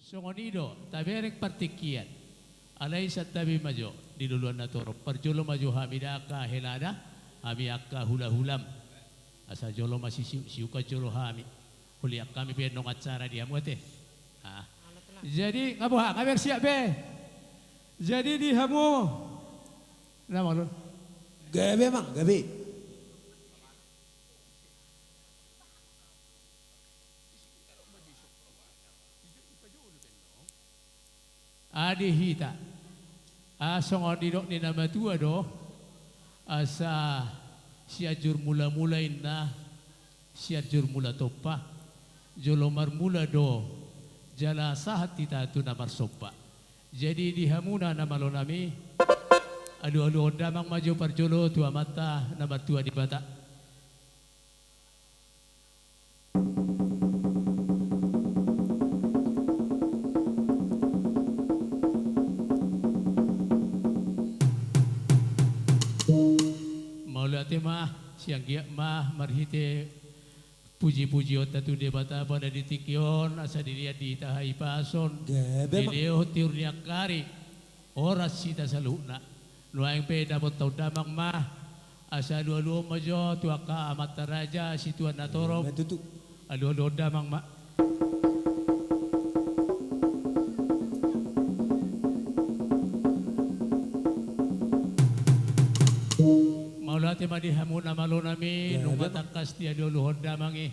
Songonido, taberek partikian. Alay sa tabi majo, diluluan na toro. Parjolo majo hamida ka helada, hami akka hula-hulam. Asa jolo masisiuka jolo hami. Huli kami pinong atsara dia muate. Jadi ngabuha, ngaber siap be. Jadi di hamu. Nama lu? Gabe mang, gabe. Adi hita. Songodidok ni nama tua do. Asa siajur mula-mula inna. Siajur mula topa. Jolomar mula do. Jala sahat kita tu namar sopa. Jadi di hamuna nama lo nami. Aduh damang maju parjolo tua mata namar tua di bata. Maulate mah siang gia mah marhite puji-puji otak tu dia bata pada ditikion asa dilihat di tahai pason dileo tiurnya kari oras sita saluna nuang pe dapat tau damang mah asa dua-dua majo tuaka amat raja situan natorop aduh damang mah Maulate madi hamuna malo nami nung matakas dia dulu honda mangi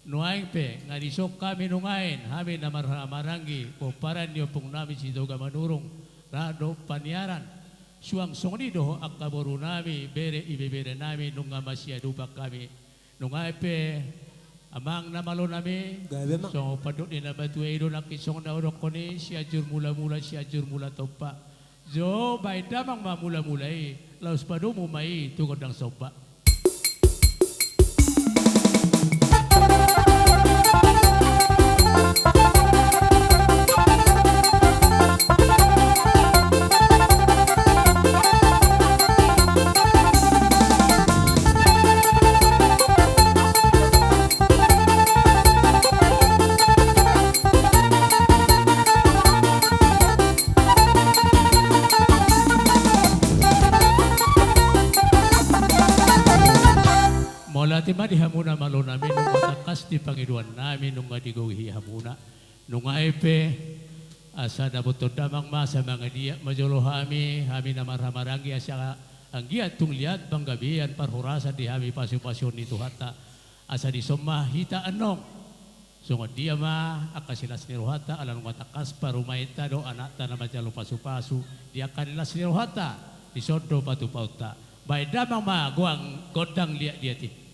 nuaing pe ngadisok kami nungain hami namar marangi poparan dio pung nami sidoga manurung rado paniaran suang songni doho akaboru nami bere ibebere nami nunga masya dupa kami nungai pe amang namalo nami so paduk ni nabatu edo nakisong na orokoni siajur siajur mula topa jo bai damang ma mula-mulai laus padumu mai tu kodang sopa. Tima di hamuna malo namin nung matakas di Panginoon namin nung madigawi hamuna nung aipe asa nabuto damang masa mga dia majolo hami namarhamarangi asa ang giat tung liat banggabian parhurasan di hami pasyon-pasyon nito hata asa di somah hita anong sungod dia ma akasilas ni rohata alang matakas parumaita do anak ta na majalo pasu-pasu dia kanilas ni rohata di sodo patu pauta bay damang ma guang godang liat dia ti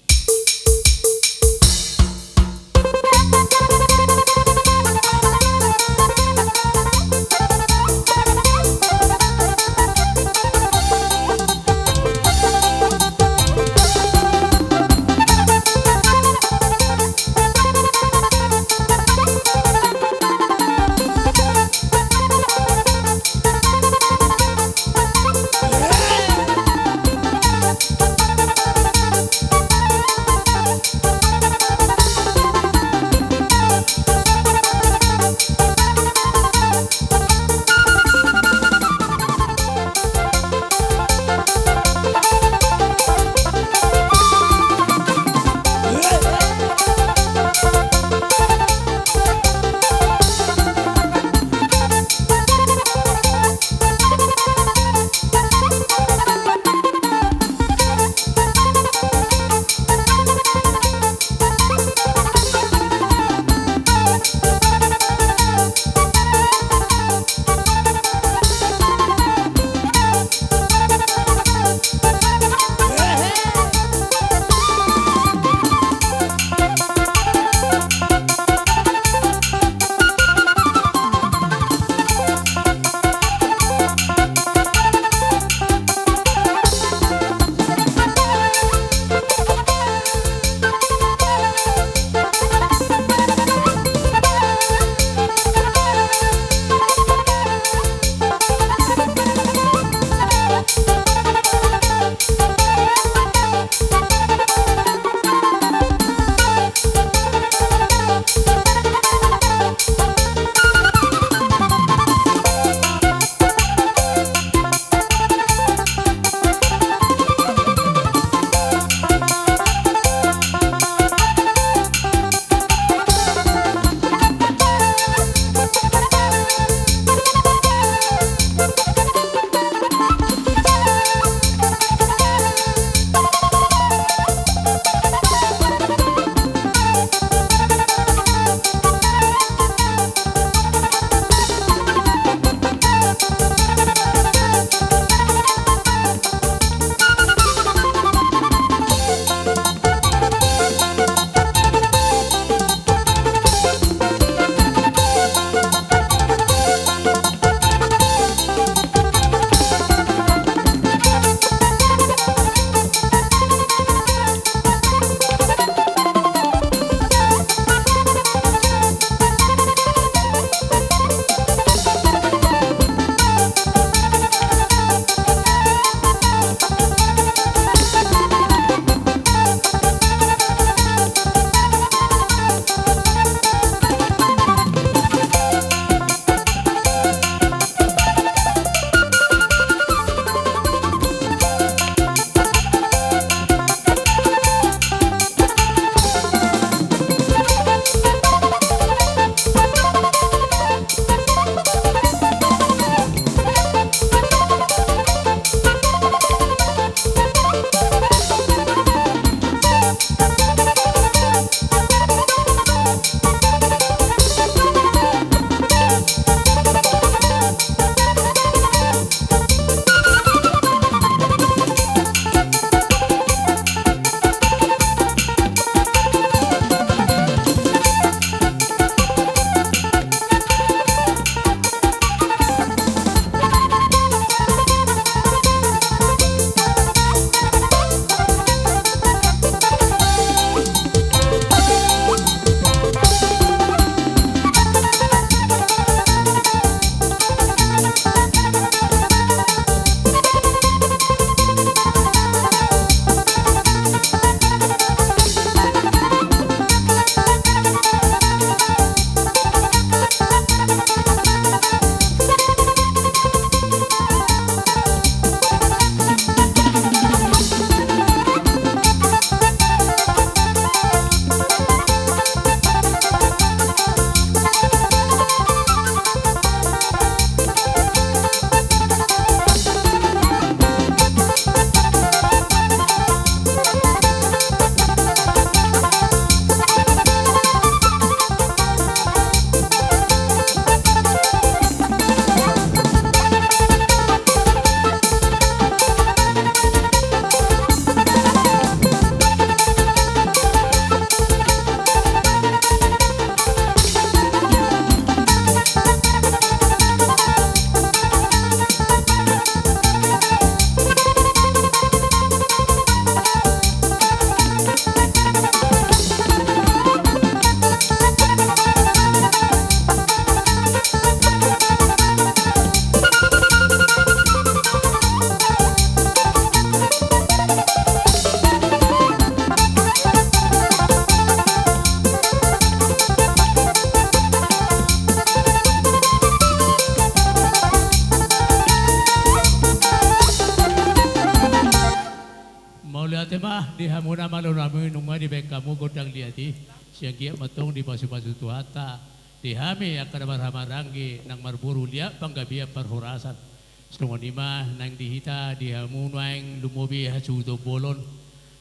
tema di hamuna malunami nunga di baik kamu godang liati siang kia matong di pasu-pasu tuhata di hami akan marhamaranggi nang marburu lia panggabia parhurasan sungonima nang dihita di hamu nuang lumobi hasudo bolon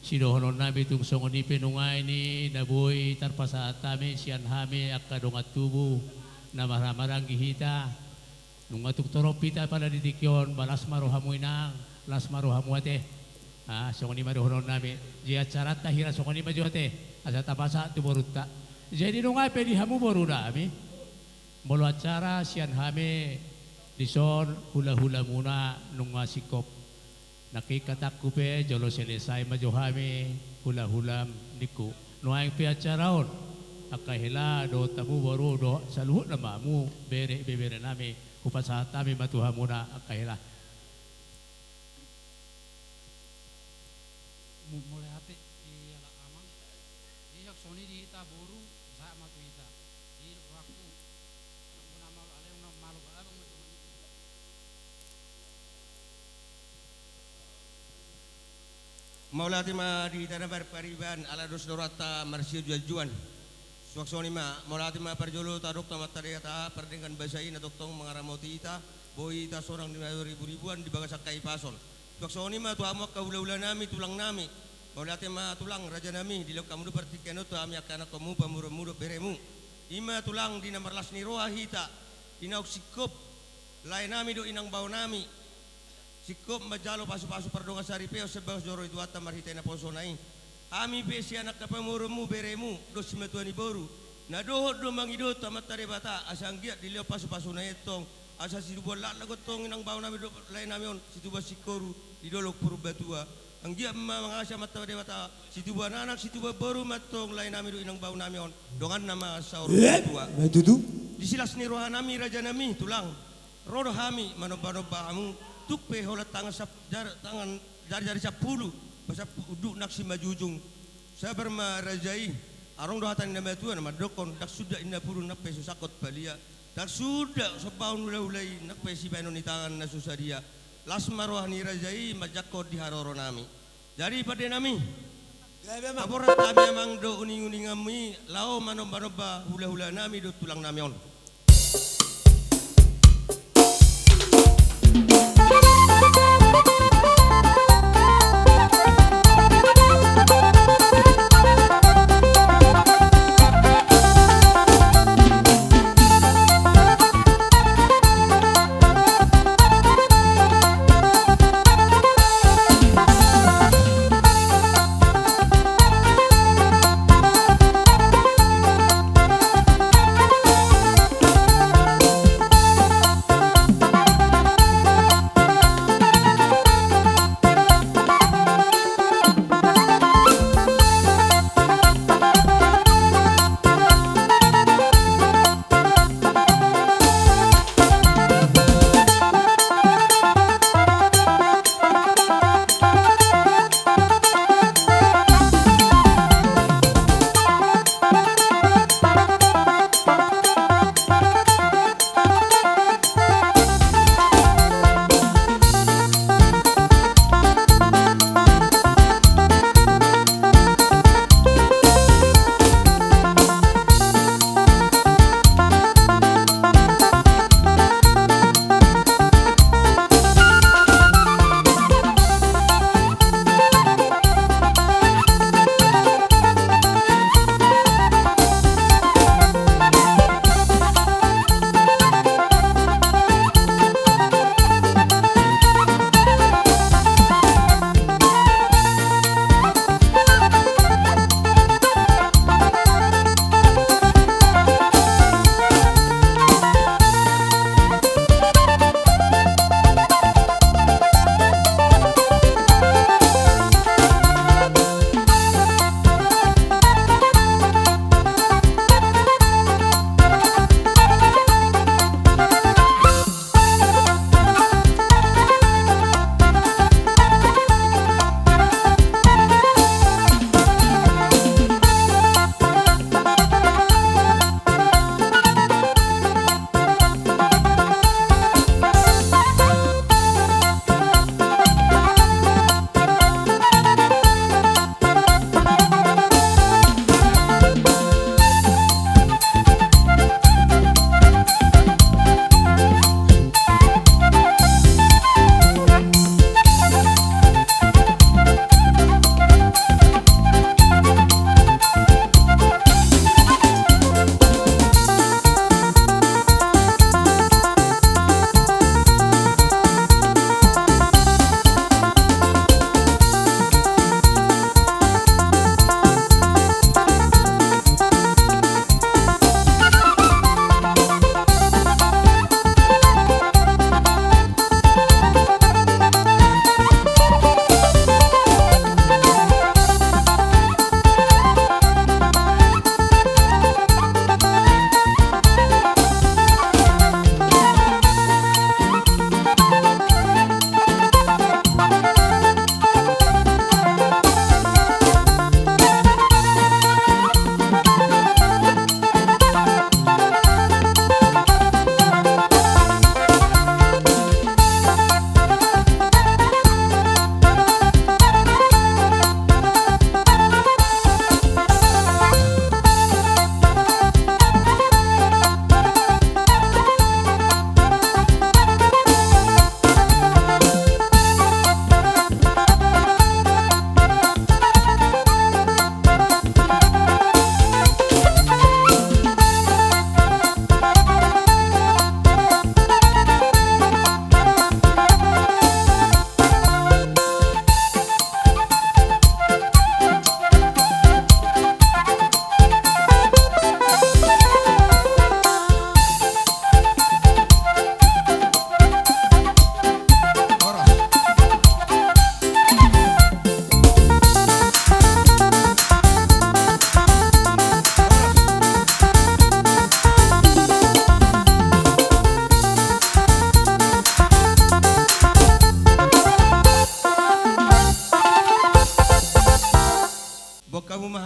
sidohonon nabi tung songoni penungai ni naboy tarpasatami sian hami akadongat tubuh na marhamaranggi hita nunga tuk toropita pada ditikyon balas marohamu inang las marohamu ate songoni marohonon nabi jia carat tahira songoni majuate asa tapasa tu boruta jadi nungai pe di hamu boru nami molo acara sian hami dison hula-hula muna nunga sikop nakikatakku pe jolo selesai majohami hula-hula niku nuang pe acaraon akahila do tamu boru do saluhut namamu bere nami upasatami matuhamuna akahila mulai hati di ala amang di soni di ita boru sa matu ita di waktu una malu ale una malu abang matu Maulati ma di tanah pariban ala dos dorata marsio juan suaksoni ma maulati ma parjolo tadok tamat tadeta perdengan basain doktong mengaramoti ita boy ita seorang di ribuan di bagasakai pasol suaksoni ma tu amak kaula-ula nami tulang nami maulati ma tulang raja nami di lok kamu pertikeno tu ami akan kamu pamuru-muru beremu ima tulang di nomor las ni roa hita inauk sikop lain nami do inang bau nami sikop majalo pasu-pasu pardonga sari peo sebab joro itu atam marhitena posonai ami besi anak kapamuremu beremu do simetuani boru na do mangido tamat tare bata asang giat dilio pasu-pasu na etong asa sidu bola lagotong inang bau nami do lain nami on situ basikoru di dolok purbatua ang giat mangasa mata dewata situ anak situ boru matong lain nami do inang bau nami on dongan nama saur tua Matutu. di silas ni roha nami raja nami tulang rodo hami manoba-noba amu tukpe holat tangan tangan jari-jari 10 basa uduk naksi majujung sabar ma rajai arong dohatan nama tua nama dokon dak sudah inna puru nape susakot balia dak sudah sepaun ulai nape si banon di tangan nasusadia las maroh ni rajai majakot di haroro nami jadi pada nami Gabe mang. kaborat kami emang do uning-uning kami lao manoba-noba hula-hula nami do tulang nami on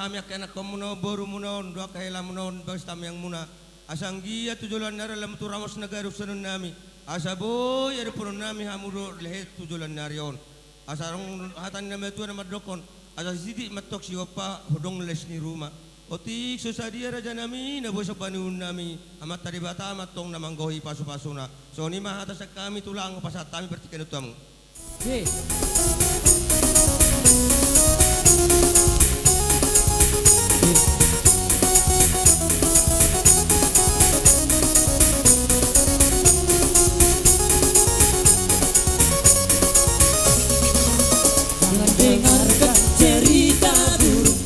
hami anak komuno boru munon dua kahela munon bangsa yang muna asanggia tujulan nara lam turamos negara sunun nami asaboy ada pun nami hamuro lehet tujulan narion asarong hatan nami tu nama dokon asa sidik matok siapa hodong les ni rumah otik susadia raja nami na bosok banun nami amat tadi bata amat tong namanggohi pasu-pasuna so ni mah atas kami tulang pasat kami bertikan utamu. Dengarkan cerita burung,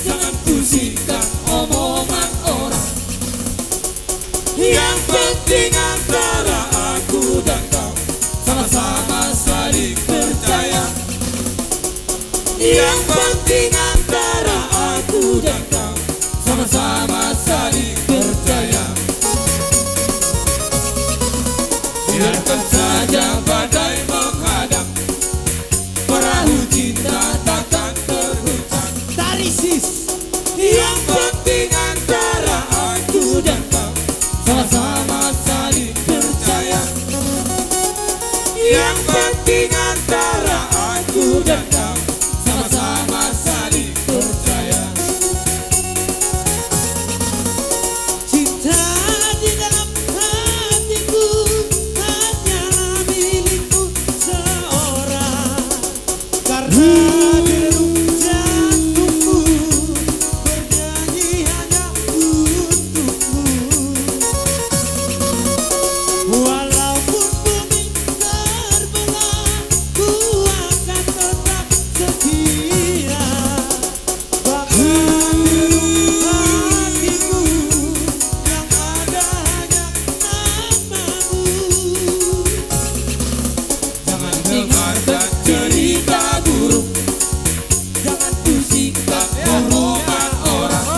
jangan pusingkan omongan orang. Yang penting antara aku dan kau sama-sama saling percaya. Yang penting antara aku dan kau sama-sama saling percaya. Biarkan saja badai menghadap, perahu cinta takkan terucap. Tarisis. Yang penting antara aku dan kau sama-sama saling percaya. Yang penting antara aku dan kau sama-sama saling percaya. Cinta di dalam hatiku hanya milikku seorang. Karena deru jantungku bernyanyi hanya untukmu. Walaupun bumi terbelah, ku akan tetap setia. Bahkan deru hatiku yang ada hanya namamu. Jangan dengarkan cerita buruk, jangan pusingkan omongan orang.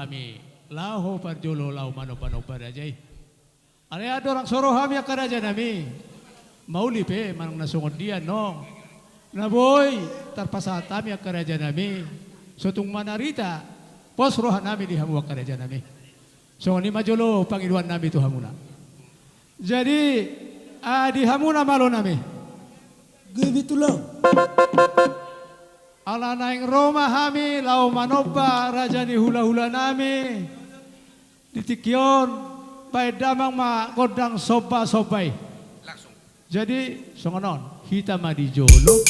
hami laho parjolo lau mano pano parajay. Ale ado orang soro hami akaraja nami. Mauli pe manang nasungod diyan no. Naboy tarpasata mi akaraja nami. So tung manarita posrohan nami di hamu akaraja nami. So ni majolo Panginoon nami tu hamuna. Jadi di hamuna malo nami. Gabi tulang. Ala naing Roma hami lau manoba raja ni hula-hula nami. Ditikyon pai damang ma kodang soba-sobai. Langsung. Jadi songonon hita madi jolo.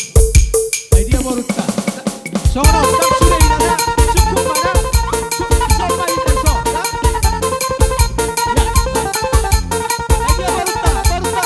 Ay dia moruta. Songonon tak sudah inana cukup mana soba hita so. Ya. Ay dia moruta. Ay dia.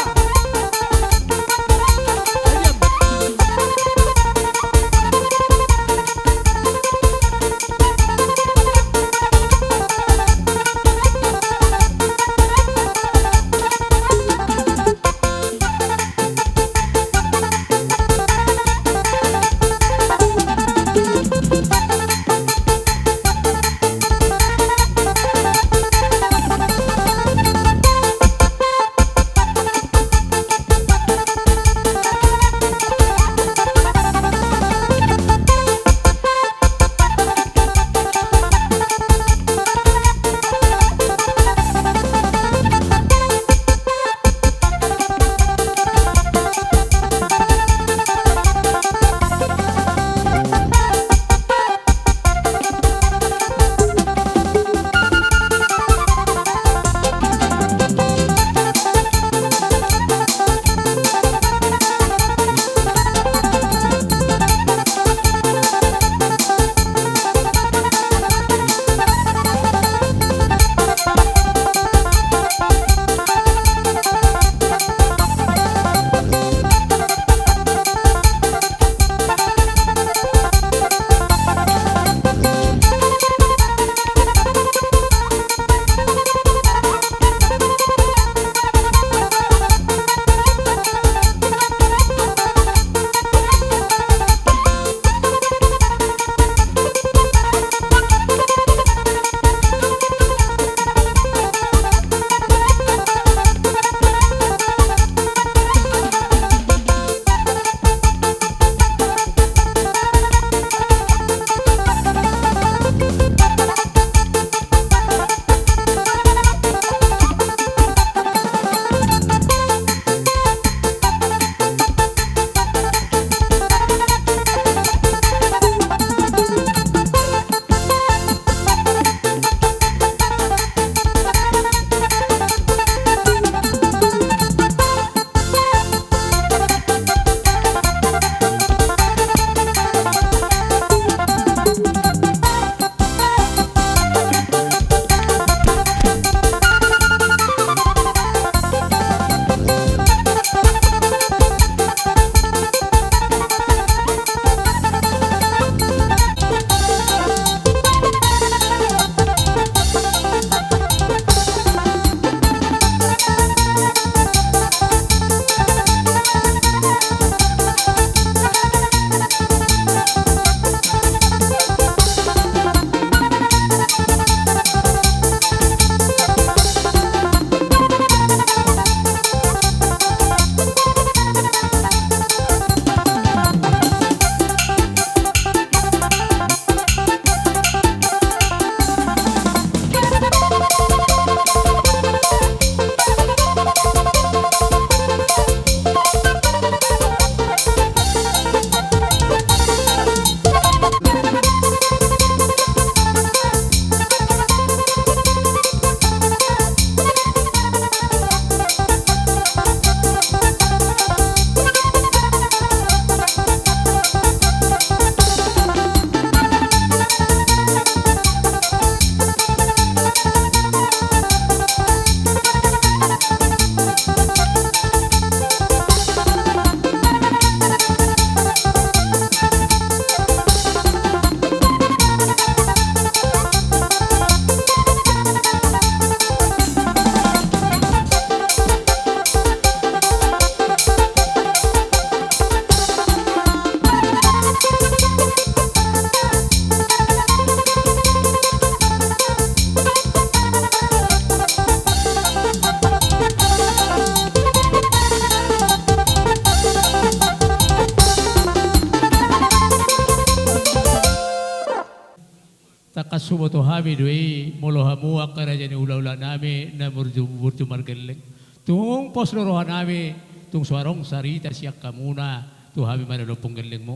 takasumo to hami doi molo hamu akara jani ula-ula nami na murju margeleng. Tung poslorohan nami tung suarong sarita siyak kamuna tu hami manalopong geleng mo.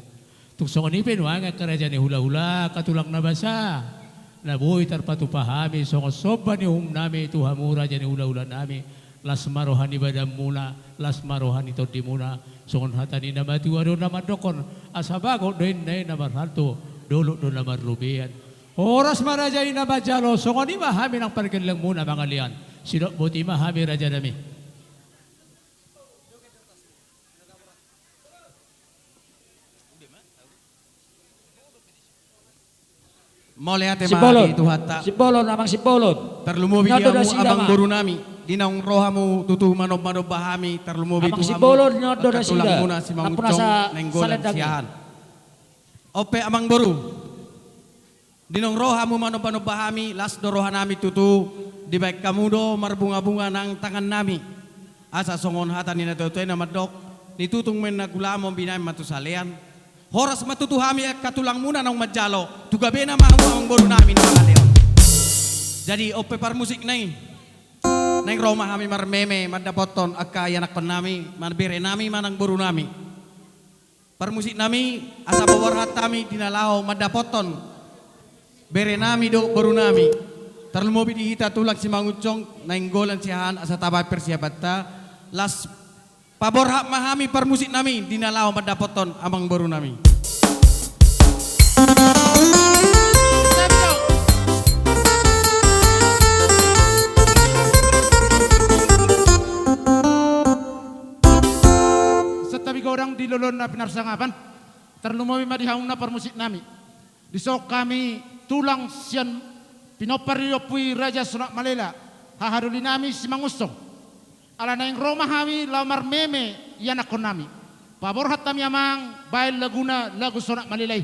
Tung songonipin wanga akara jani hula-hula katulang nabasa. Nabuhi tarpatu pahami songosoba ni nami tu hamura jani ula-ula nami. Las marohani badam muna, las marohani todi muna, songon hatani nama tuaro nama dokon, asabago doin nai nama halto, dulu do nama rubian. Oras marajai nama jalo, songon ima hami nang pergeleng muna mangalian, sidok buti ima hami raja nami. Mole ate Sibolon. mati tuhata. Sibolon amang sibolon. Terlumubi Nyodo diamu da sila, abang Ma. guru nami. Dinang rohamu tutu manob bahami terlumubi Abang tuhamu. sibolon nyodo da Katulang sila. muna si Napuna Mangucong sa nenggolan saledagi. siyahan. Ope amang guru. Dinong rohamu manob bahami las dorohan nami tutu di baik kamudo marbunga-bunga nang tangan nami. Asa songon hata ni natutoy na madok nitutung men nagulamo binay matusalian. Horas matutuhami at katulang muna ng madjalo. Tugabi na ang guru namin mga leon. Jadi ope par musik nai. Neng Roma kami marmeme madapoton akka yanak pan nami marbire nami manang guru nami. Par musik nami asa bawarhat kami dinalaho madapoton. Bere nami do guru nami. Terlumobi di hita tulak si Mangucong neng golan siyahan asa tabay persiapatta. Las paborhak mahami par musik nami dinalaho madapoton amang guru nami. Setabi orang di lolon na pinarsangapan, terlumoy madihang na permusik nami. Disok kami tulang sian pinopariyopui Raja Sunak Malela, haharuli nami si Mangusong. Ala na yung Roma kami lamar meme yan ako nami. Paborhat kami amang bail laguna lagu Sunak Malilay.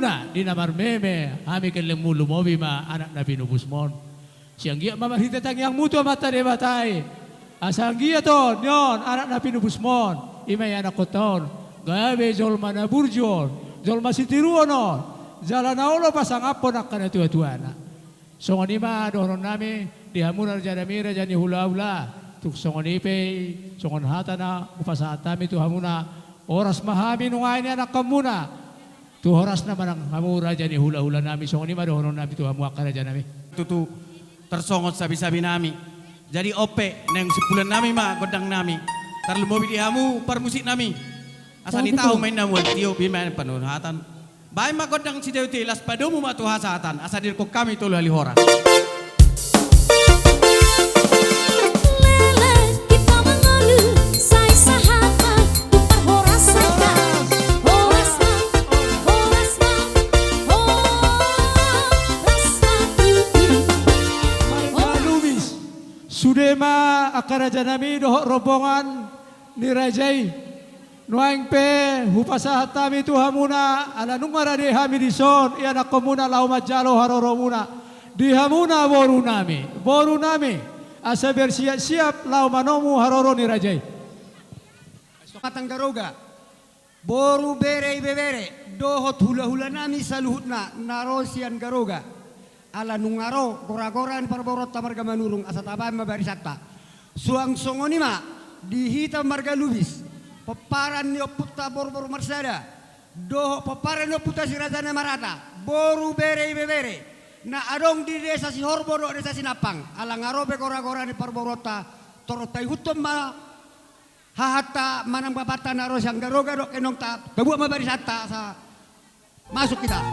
hamuna di namar meme hami keleng mulu mobi ma anak na pinubusmon. Siyang giya mamahita tang yang mutu mata de batay. Asang giya to nyon anak na pinubusmon. Imay anak ko ton. Gabe jolma na burjol. Jolma sitiruono. Jala na ulo pasang apo nak kana tua-tuana. Songonima doron nami di hamuna jana mira jani hula-hula. Tuk songonipe songon hata na upasatami tu hamuna oras mahami nungain anak kamuna. Tu oras naman ang hamura jani hula-hula nami songonima doron nami tu hamuakara jana nami. Tutu tersongot sabi-sabi nami. Jadi ope neng sebulan nami ma godang nami. Tarlumobi di hamu permusik nami. Asa ni tahu main namu tio bimain panuhatan. Bae ma godang si dewi las padomu ma tu hasatan. Asa dir ko kami tu lihora. Sudema akaraja nami dohok rombongan ni Rajai nuaing pe hupasahat tami tu hamuna ala nungara di hami dison ia nak komuna laumat jalo haroro muna di hamuna boru nami asa bersiap-siap lau manomu haroro ni Rajai. Sokatang garoga boru bere bebere dohot hula-hula nami saluhutna narosian garoga. Ala nungaro gora-goran parborot tamarga manurung asa tabay mabarisata suang songonima dihita marga lubis peparan nyo puta borbor marsada doho peparan nyo puta sirazana marata boru bere bebere na adong di desa si horboro desa sinapang ala ngarobe gora-goran parborota torotai hutum ma hahata manang babata naros yang garoga dok enong ta kebuat mabarisata sa masuk kita.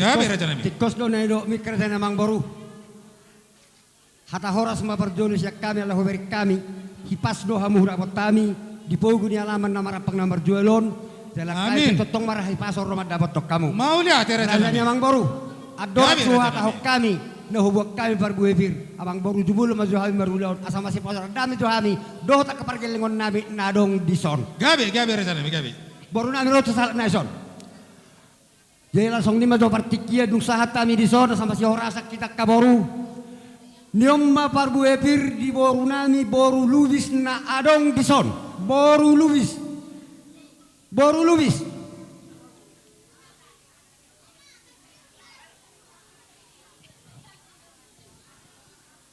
Gabi Raja Nami. Tikos do na ido mikir sa namang boru. Hata horas maparjolo siya kami Allah beri kami. Hipas do hamu rapot kami. Dipogo ni alaman na marapang na marjuelon. Dalam Amin. kaya totong marah hipasor rumah dapat tok kamu. Mau lihat ya Raja Raja Nami. namang boru. Ador Gabi, suha Raja tahok kami. Nahubog kami parbuebir. Abang boru jubul mazuhami marulaon. Asa masih pasar dami tu hami. Doh tak kepargelingon nabi nadong dison. Gabi Raja Nami, Gabi. Boru nami roto salat na ison. Jadi langsung ni mazo partikia dung sahat kami di sana sama si orasak kita kaboru. Niomma parbu epir di boru nami boru luwis na adong di son. Boru luwis. Boru luwis.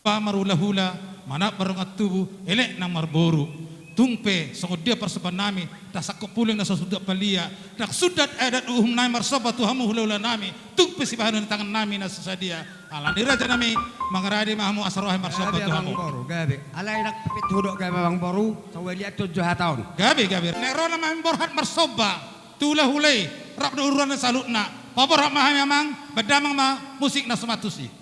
Pamarula-hula, mana barungat tubuh, elek nang marboru. Tungpe, sangod dia persopan nami, dah sakop puling na sasudak palia, dah sudat adat uhum nami marsobat tuhamu hula-hula nami, tungpe si bahan tangan nami na sasadia. Ala ni Raja Nami, mangaradi mahamu asrohi marsobat Gabi abang tuhamu. boru, gabi. Alay nak pipit hudok gabi abang boru, sawali at 7 tahun. Gabi. Nero na mahamu borhat marsoba, tula hulay, rap na uruan na salut na, paborhat mahamu amang, badamang musik na sumatusi.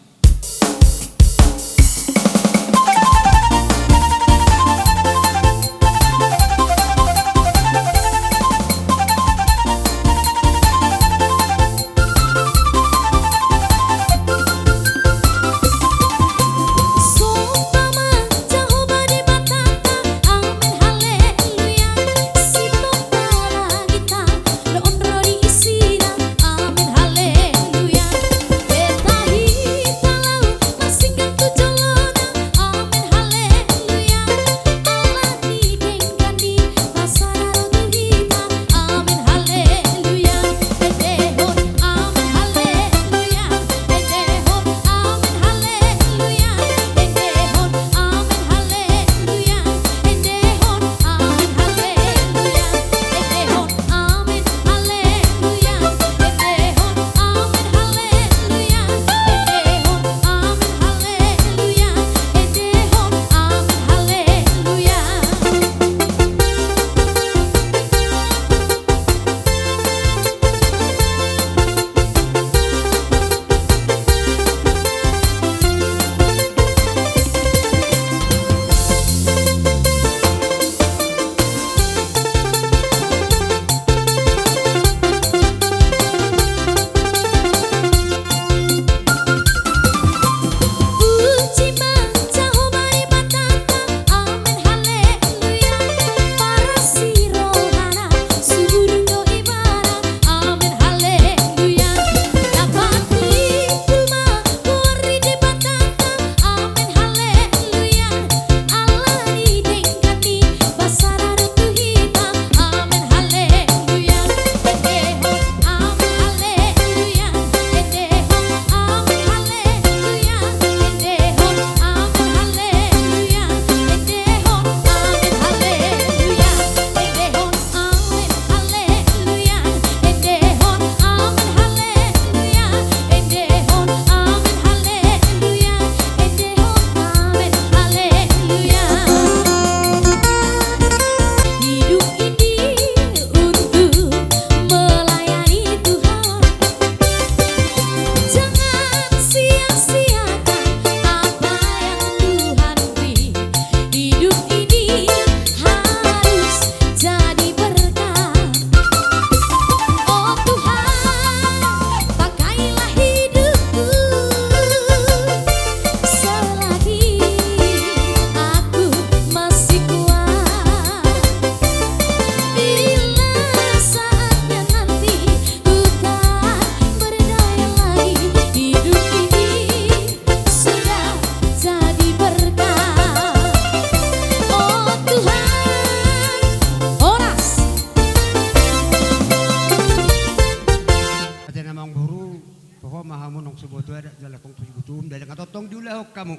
kamu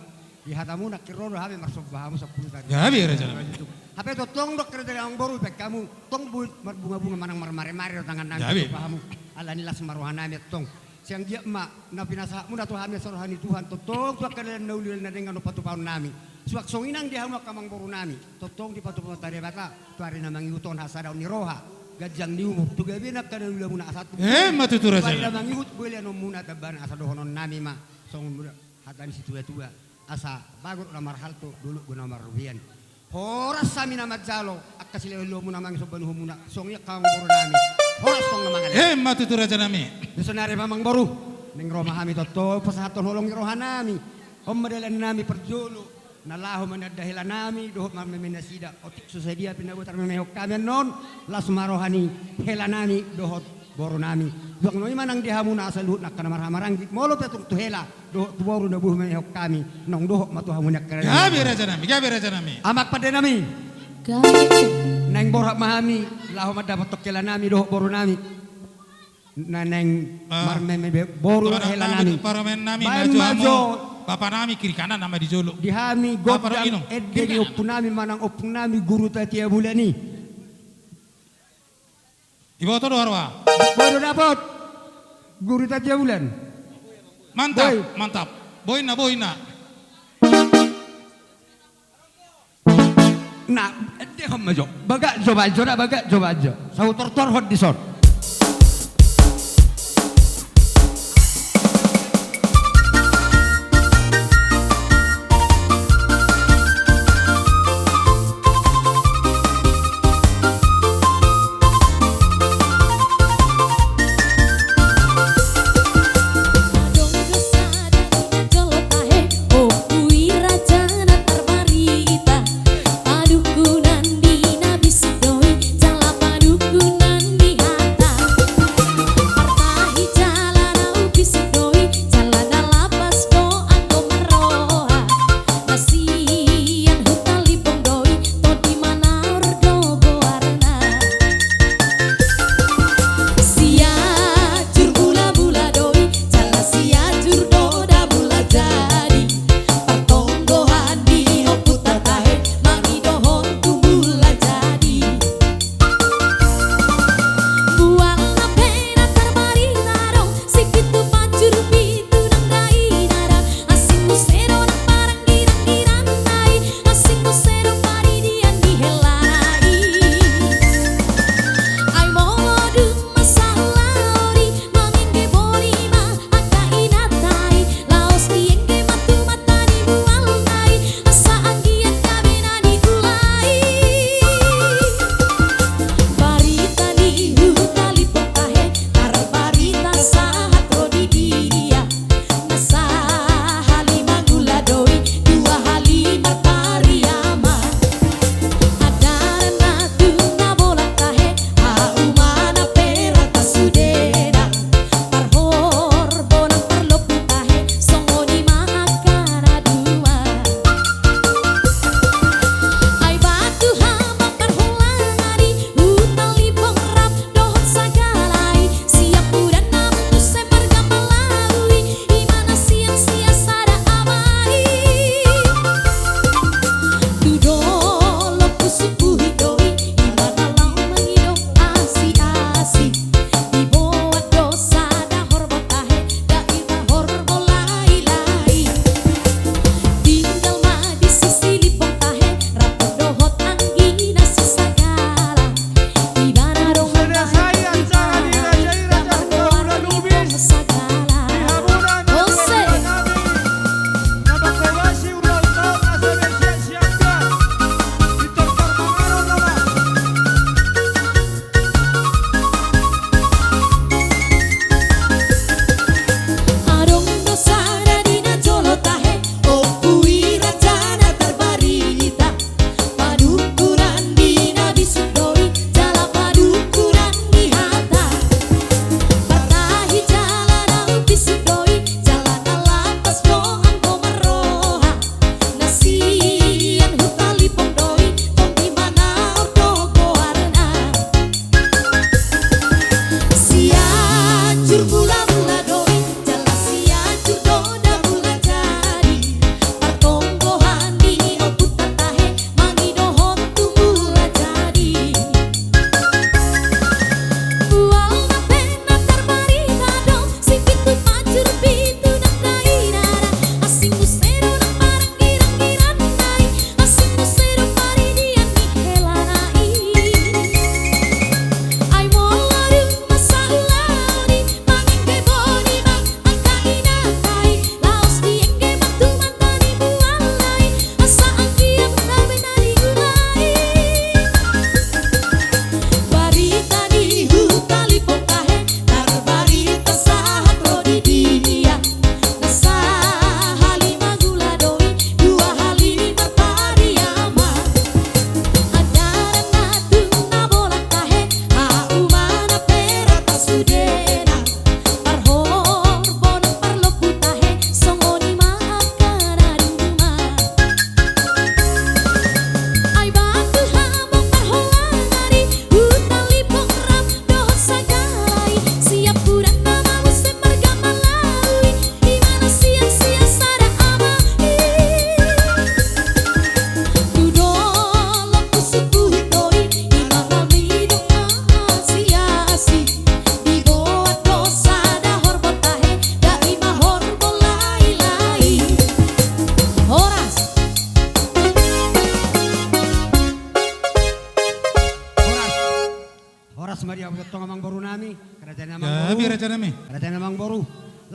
ihatamu nak kiroro habe maksud bahamu sepuluh tadi. Gabi Raja Nami. Hape to tong dok kerja yang baru bek kamu tong bunga-bunga manang mare-mare tangan nang Gabi. bahamu. Ala nila semaruhana met tong. Siang dia emak na pinasa mu na to hame sorohani Tuhan to tong tuak kadalan naulil na dengan patu paun nami. Suak songinang dia hamu kamang baru nami. To tong di patu paun tadi bata tu hari namang yuton hasadaw ni roha. gajang di umur tu gabi nak kada ulah muna asat Matutu Raja pada Nami. mangihut boleh no muna taban asa dohonon nami ma song muna hatan si tua asa bagot na marhal to dulu guna marubian horas sami na majalo akasile lo muna mang soban humuna song ya kang boro nami horas tong na mangale Matutu Raja Nami. Misonari mamang boru ning Roma kami toto pasahaton holong rohanami om madalan nami perjolo nalaho man dahilan nami dohot mamemena sida otik susadia pinabutar memehok kami non las marohani helanami dohot boro nami duak noi manang dihamuna asal luhut nak kana marhamarang molo petung tu hela dohot boru na buh memehok kami nong dohot matu hamunak kana Gabi Raja Nami. amak pada nami neng borak mahami laho madapat tokela nami dohot boro nami naneng marmeme boru helanami Paramen nami Bayan maju majo. Bapak nami kiri kanan nama di jolo. Dihami Apa inom? godang edde opunami manang opunami guru tatia bulani. Ibu to Warwa. Baru dapat guru tatia bulan. Mantap, Boy. mantap. Boina. Nah, edde hamajo. Baga coba aja. Sau tortor hot di sor. Padukunan di hata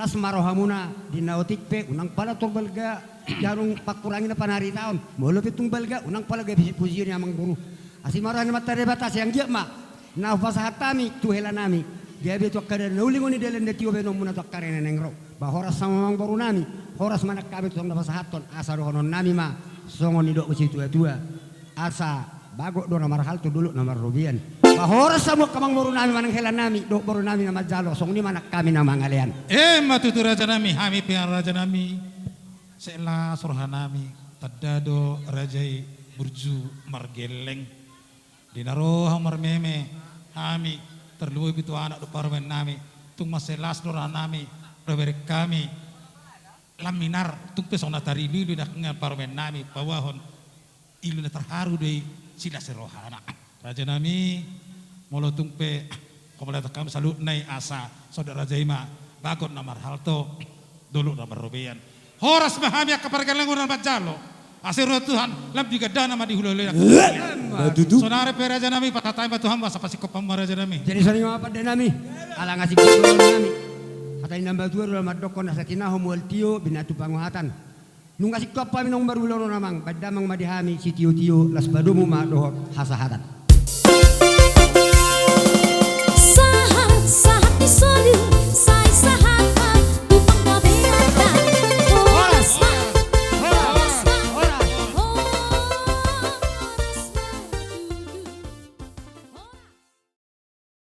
las marohamuna dinaotikpe unang pala tong balga jarung pakurangin na panari taon molo pitong balga unang pala gabi pujian ni amang buru asimaran matare batas yang dia ma na fasahatami tuhela nami gabi to kada naulingon ni delen de tio benom muna to karene nengro ba horas sama amang buru nami horas manak kabe tong na fasahaton asa rohonon nami ma songon ni dok besi tua asa bagok do namar hal tu dulu namar rubian bahora samo kamang buru nami manang helan nami do buru nami nama jalo song ni manak kami nama ngalian Matutu raja nami, hami pian raja nami, sela surha nami, tadado rajai burju margeleng, dinaro hamar meme, hami terluai bitu anak do parmen nami, tung maselas dora nami, reberek kami, laminar tung pesona tari lilu nak ngan parmen nami, bawahon ilu na terharu dei sila serohana. Raja nami, molo tung pe, komalata kami salut nai asa, saudara Jaima, bagot namar halto, dulu namar robean. Horas mahami akapargalangon ng Bajalo. Asiro Tuhan, lam juga dana madi hulolera. Sonare pe raja nami patatay ba Tuhan sa pasikopam raja nami. jadi soni mga pada nami ala ngasih kulo nami hatay namba tuwa ro madokon sa kinahom wal tio binatu panguhatan nung ngasih kapa minong barulo namang badamang madihami si tio las badumu ma dohot hasahatan Sahat di soli